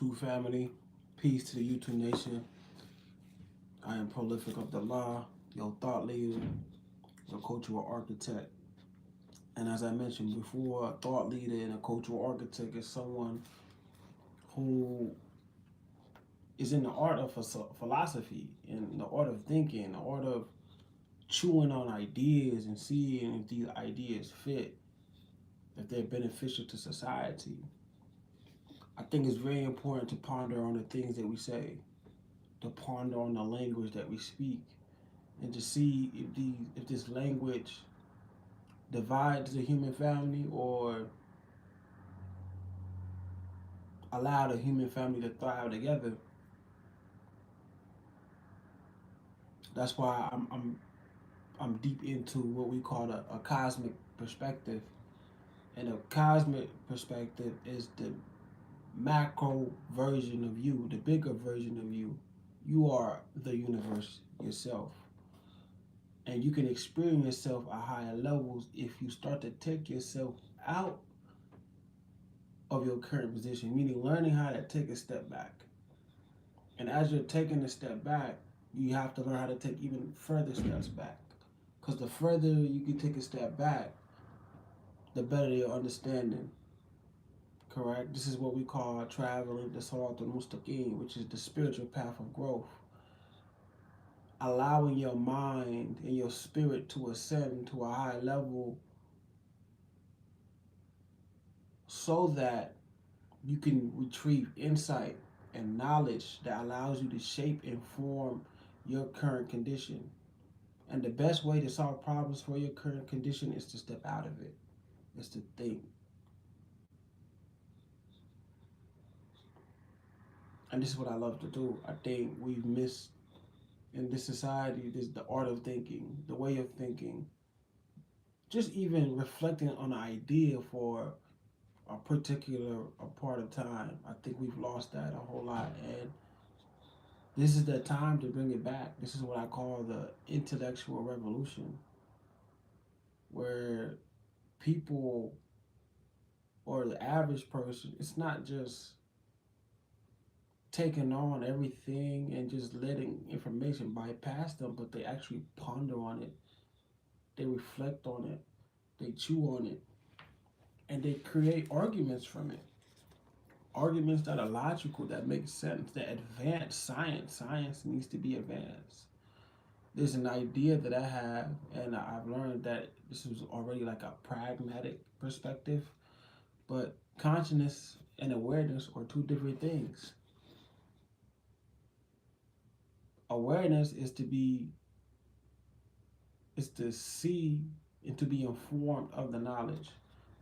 YouTube family. Peace to the YouTube nation. I am Prolific-Abdullah, your thought leader, your cultural architect. And as I mentioned before, a thought leader and a cultural architect is someone who is in the art of philosophy, in the art of thinking, the art of chewing on ideas and seeing if these ideas fit, if they're beneficial to society. I think it's very important to ponder on the things that we say, to ponder on the language that we speak, and to see if this language divides the human family or allow the human family to thrive together. That's why I'm deep into what we call a cosmic perspective. And a cosmic perspective is the macro version of you, the bigger version of you. You are the universe yourself. And you can experience yourself at higher levels if you start to take yourself out of your current position, meaning learning how to take a step back. And as you're taking a step back, you have to learn how to take even further steps back. Because the further you can take a step back, the better your understanding. Correct? This is what we call traveling the Sirat al-Mustaqim, which is the spiritual path of growth. Allowing your mind and your spirit to ascend to a higher level so that you can retrieve insight and knowledge that allows you to shape and form your current condition. And the best way to solve problems for your current condition is to step out of it, is to think. And this is what I love to do. I think we've missed in this society this the art of thinking, the way of thinking. Just even reflecting on an idea for a particular a part of time. I think we've lost that a whole lot. And this is the time to bring it back. This is what I call the intellectual revolution, where people or the average person, it's not just taking on everything and just letting information bypass them, but they actually ponder on it, they reflect on it, they chew on it, and they create arguments from it. Arguments that are logical, that make sense, that advance science. Science needs to be advanced. There's an idea that I have, and I've learned that this is already like a pragmatic perspective, but consciousness and awareness are two different things. Awareness is to see and to be informed of the knowledge,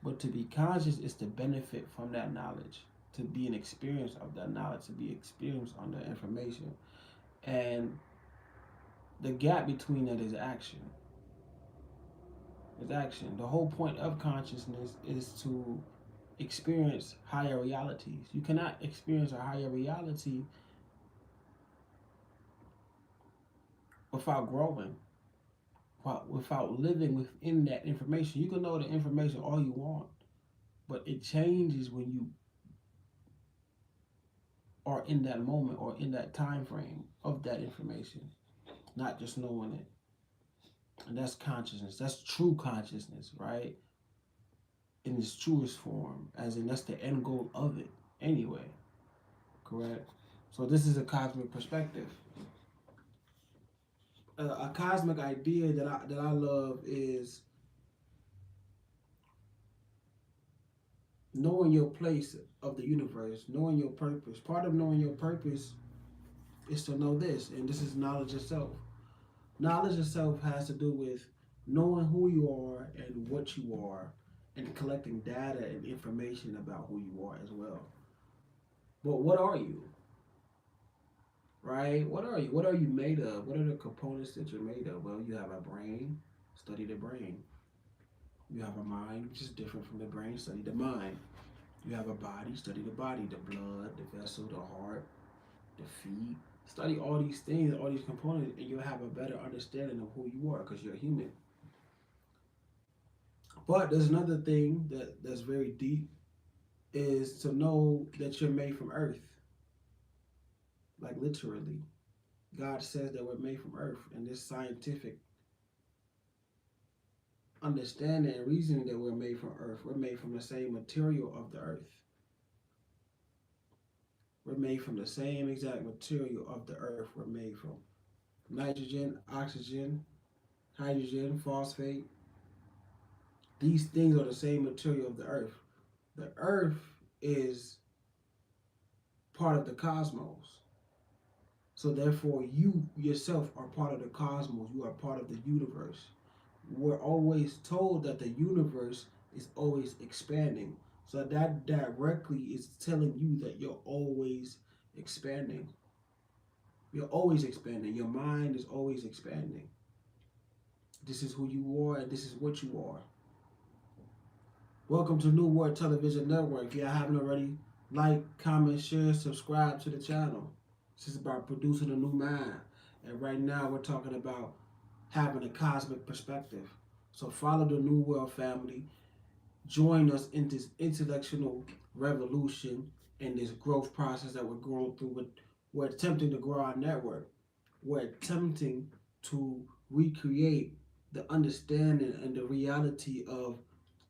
but to be conscious is to benefit from that knowledge, to be an experience of that knowledge, to be experienced on that information. And the gap between that is action. Is action. The whole point of consciousness is to experience higher realities. You cannot experience a higher reality without growing, without living within that information. You can know the information all you want, but it changes when you are in that moment or in that time frame of that information, not just knowing it. And that's consciousness. That's true consciousness, right? In its truest form, as in that's the end goal of it anyway. Correct? So this is a cosmic perspective. A cosmic idea that I love is knowing your place of the universe, knowing your purpose. Part of knowing your purpose is to know this, and this is knowledge itself. Knowledge itself has to do with knowing who you are and what you are, and collecting data and information about who you are as well. But what are you? Right? What are you? What are you made of? What are the components that you're made of? Well, you have a brain, study the brain. You have a mind, which is different from the brain, study the mind. You have a body, study the body, the blood, the vessel, the heart, the feet. Study all these things, all these components, and you'll have a better understanding of who you are because you're human. But there's another thing that's very deep is to know that you're made from earth. like literally. God says that we're made from earth, and this scientific understanding and reasoning that we're made from earth, we're made from the same material of the earth. We're made from the same exact material of the earth. We're made from nitrogen, oxygen, hydrogen, phosphate. These things are the same material of the earth. The earth is part of the cosmos. So therefore, you yourself are part of the cosmos. You are part of the universe. We're always told that the universe is always expanding. So that directly is telling you that you're always expanding. You're always expanding. Your mind is always expanding. This is who you are and this is what you are. Welcome to New World Television Network. If you haven't already, like, comment, share, subscribe to the channel. This is about producing a new mind. And right now we're talking about having a cosmic perspective. So follow the New World family. Join us in this intellectual revolution and this growth process that we're going through. We're attempting to grow our network. We're attempting to recreate the understanding and the reality of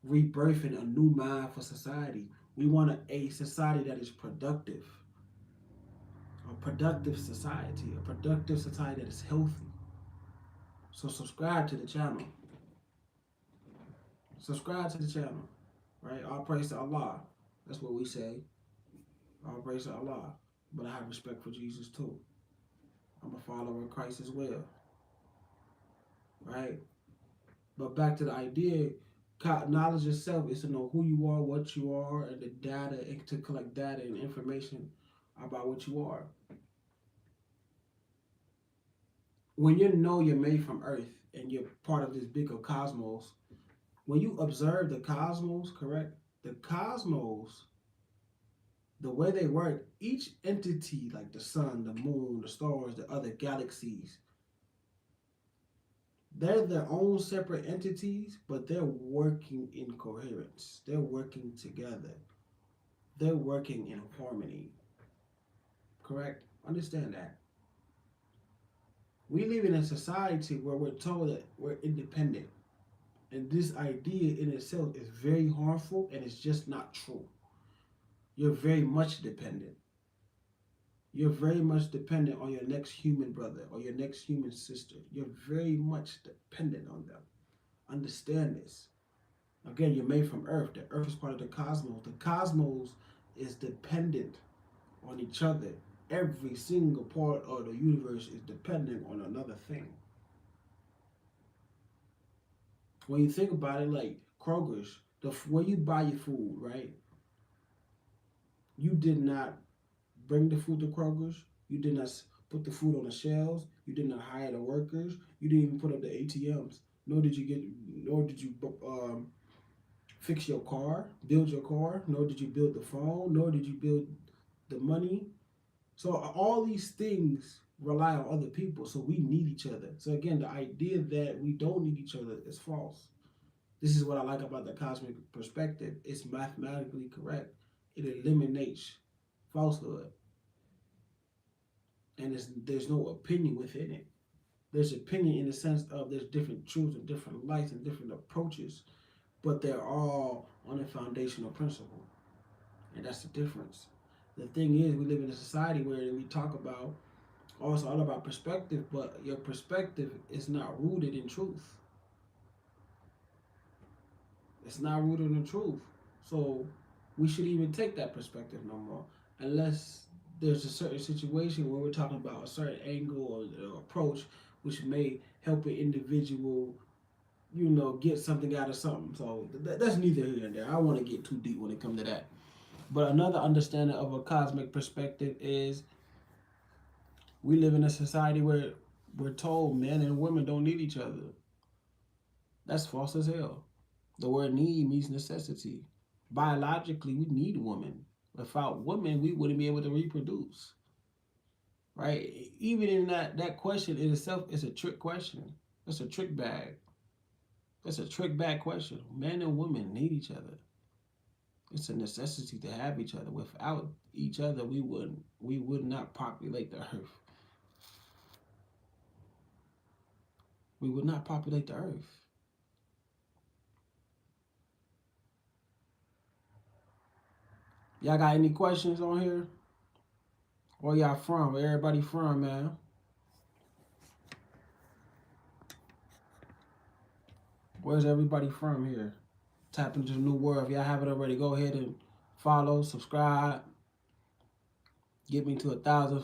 rebirthing a new mind for society. We want a society that is productive, a productive society that is healthy. So subscribe to the channel. Subscribe to the channel. Right? All praise to Allah. That's what we say. All praise to Allah. But I have respect for Jesus too. I'm a follower of Christ as well. Right? But back to the idea, knowledge itself is to know who you are, what you are, and the data, and to collect data and information about what you are. When you know you're made from Earth and you're part of this bigger cosmos, when you observe the cosmos, correct? The cosmos, the way they work, each entity, like the sun, the moon, the stars, the other galaxies, they're their own separate entities, but they're working in coherence. They're working together. They're working in harmony. Correct? Understand that. We live in a society where we're told that we're independent. And this idea in itself is very harmful and it's just not true. You're very much dependent. You're very much dependent on your next human brother or your next human sister. You're very much dependent on them. Understand this. Again, you're made from Earth. The Earth is part of the cosmos. The cosmos is dependent on each other. Every single part of the universe is dependent on another thing. When you think about it, like Kroger's, where you buy your food, right? You did not bring the food to Kroger's. You did not put the food on the shelves. You did not hire the workers. You didn't even put up the ATMs. Nor did you fix your car, build your car. Nor did you build the phone. Nor did you build the money. So all these things rely on other people. So we need each other. So again, the idea that we don't need each other is false. This is what I like about the cosmic perspective. It's mathematically correct. It eliminates falsehood. And there's no opinion within it. There's opinion in the sense of there's different truths and different lights and different approaches, but they're all on a foundational principle. And that's the difference. The thing is, we live in a society where we talk about also all about perspective, but your perspective is not rooted in truth. It's not rooted in truth. So we should even take that perspective no more. Unless there's a certain situation where we're talking about a certain angle or approach which may help an individual, get something out of something. So that's neither here nor there. I don't want to get too deep when it comes to that. But another understanding of a cosmic perspective is we live in a society where we're told men and women don't need each other. That's false as hell. The word need means necessity. Biologically, we need women. Without women, we wouldn't be able to reproduce. Right? Even in that question in itself is a trick question. It's a trick bag. It's a trick bag question. Men and women need each other. It's a necessity to have each other. Without each other, we would not populate the earth. We would not populate the earth. Y'all got any questions on here? Where y'all from? Where everybody from, man? Where's everybody from here? Tap into the new world. If y'all haven't already, go ahead and follow, subscribe. Get me to 1,000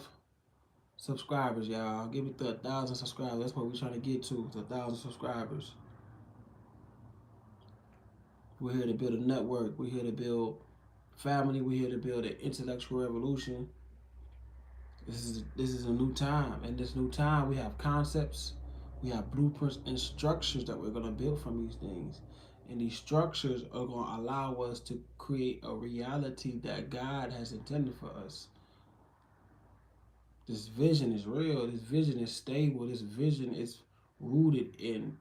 subscribers, y'all. Get me to 1,000 subscribers. That's what we're trying to get to 1,000 subscribers. We're here to build a network. We're here to build family. We're here to build an intellectual revolution. This is a new time. And this new time, we have concepts, we have blueprints and structures that we're going to build from these things. And these structures are going to allow us to create a reality that God has intended for us. This vision is real. This vision is stable. This vision is rooted in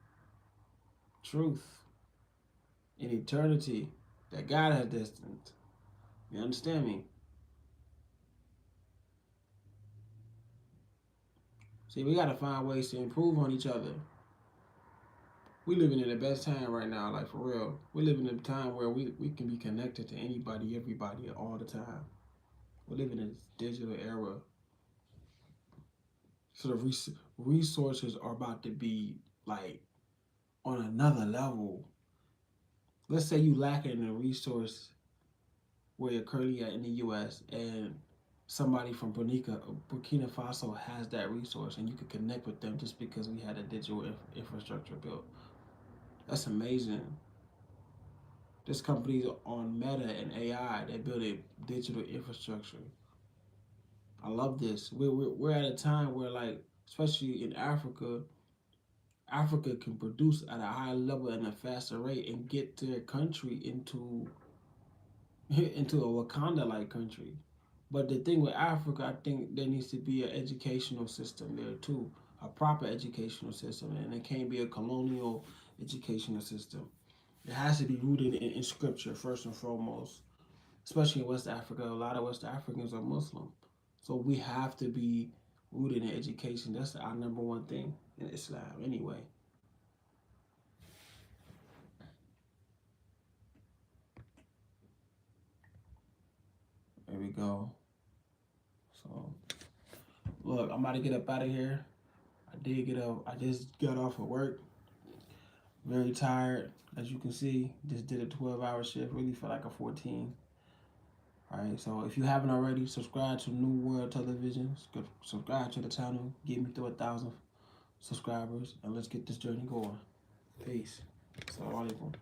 truth, in eternity that God has destined. You understand me? See, we got to find ways to improve on each other. We living in the best time right now, like for real. We living in a time where we can be connected to anybody, everybody, all the time. We're living in this digital era. So the resources are about to be like on another level. Let's say you lacking in a resource where you're currently at in the U.S. and somebody from Burkina Faso has that resource and you could connect with them just because we had a digital infrastructure built. That's amazing. This company's on Meta and AI. They build a digital infrastructure. I love this. We're at a time where, like, especially in Africa, Africa can produce at a higher level and a faster rate and get their country into into a Wakanda-like country. But the thing with Africa, I think there needs to be an educational system there too, a proper educational system, and it can't be a colonial educational system. It has to be rooted in scripture first and foremost, especially in West Africa. A lot of West Africans are Muslim. So we have to be rooted in education. That's our number one thing in Islam anyway. There we go. So, look, I'm about to get up out of here. I did get up. I just got off of work. Very tired, as you can see. Just did a 12-hour shift. Really felt like a 14. All right, so if you haven't already, subscribe to New World Television. Subscribe to the channel. Get me through 1,000 subscribers, and let's get this journey going. Peace. Assalamu alaikum.